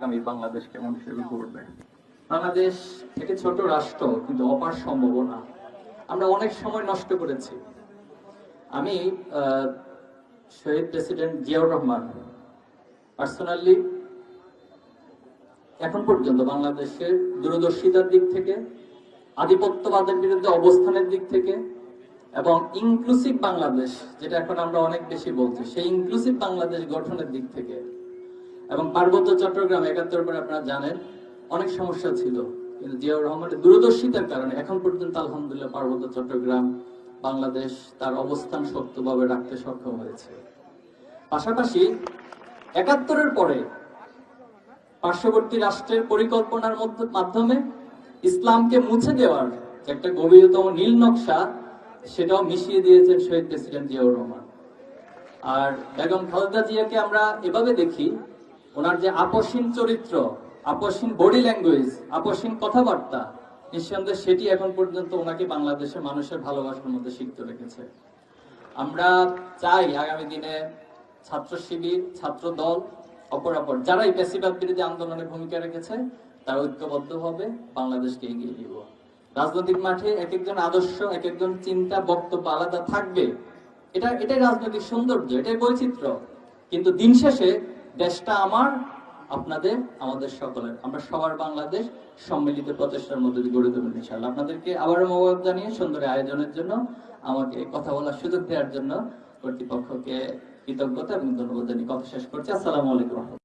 আগামী বাংলাদেশ কেমন হিসেবে গড়বে? বাংলাদেশ একটি ছোট রাষ্ট্র, কিন্তু অপার সম্ভাবনা। আমরা অনেক সময় নষ্ট করেছি। আমি শহীদ প্রেসিডেন্ট জিয়াউর রহমান পার্সোনালি এখন পর্যন্ত বাংলাদেশের দূরদর্শিতার দিক থেকে, আধিপত্যবাদের বিরুদ্ধে অবস্থানের দিক থেকে এবং ইনক্লুসিভ বাংলাদেশ, যেটা এখন আমরা অনেক বেশি বলছি, সেই ইনক্লুসিভ বাংলাদেশ গঠনের দিক থেকে এবং পার্বত্য চট্টগ্রাম ৭১ পরে আপনারা জানেন অনেক সমস্যা ছিল, কিন্তু জিয়াউর রহমানের দূরদর্শিতার কারণে এখন পর্যন্ত আলহামদুলিল্লাহ পার্বত্য চট্টগ্রাম বাংলাদেশ তার অবস্থান শক্তভাবে রাখতে সক্ষম হয়েছে। পাশাপাশি ৭১-এর পরে পার্শ্ববর্তী রাষ্ট্রের পরিকল্পনার মাধ্যমে ইসলামকে মুছে দেওয়ার যে একটা গভীরতম নীল নকশা, সেটাও মিশিয়ে দিয়েছেন শহীদ প্রেসিডেন্ট জিয়াউর রহমান। আর বেগম খালেদা জিয়াকে আমরা এভাবে দেখি, ওনার যে আপসহীন চরিত্র, আপসহীন বডি ল্যাঙ্গুয়েজ, আপসহীন কথাবার্তা, নিঃসন্দেহে সেটি এখন পর্যন্ত ওনাকে বাংলাদেশের মানুষের ভালোবাসার মধ্যে সিক্ত রেখেছে। আমরা চাই আগামী দিনে ছাত্র শিবির, ছাত্র দল, অপরাপর যারা এই ফ্যাসিবাদ বিরোধী আন্দোলনে ভূমিকা রেখেছে, তারা ঐক্যবদ্ধ হবে, বাংলাদেশকে এগিয়ে নিব। রাজনৈতিক মাঠে এক একজন আদর্শ, এক একজন চিন্তা, বক্তব্য আলাদা থাকবে, এটাই রাজনৈতিক সৌন্দর্য, এটাই বৈচিত্র্য। কিন্তু দিন শেষে দেশটা আমার, আপনাদের, আমাদের সকলের। আমরা সবার বাংলাদেশ সম্মিলিত প্রচেষ্টার মধ্যে দিয়ে গড়ে তুলব ইনশাআল্লাহ। আপনাদেরকে আবারও মোবারক জানিয়ে সুন্দর আয়োজনের জন্য, আমাকে কথা বলার সুযোগ দেওয়ার জন্য কর্তৃপক্ষকে কৃতজ্ঞতা এবং ধন্যবাদ জানিয়ে কথা শেষ করছি। আসসালামু আলাইকুম।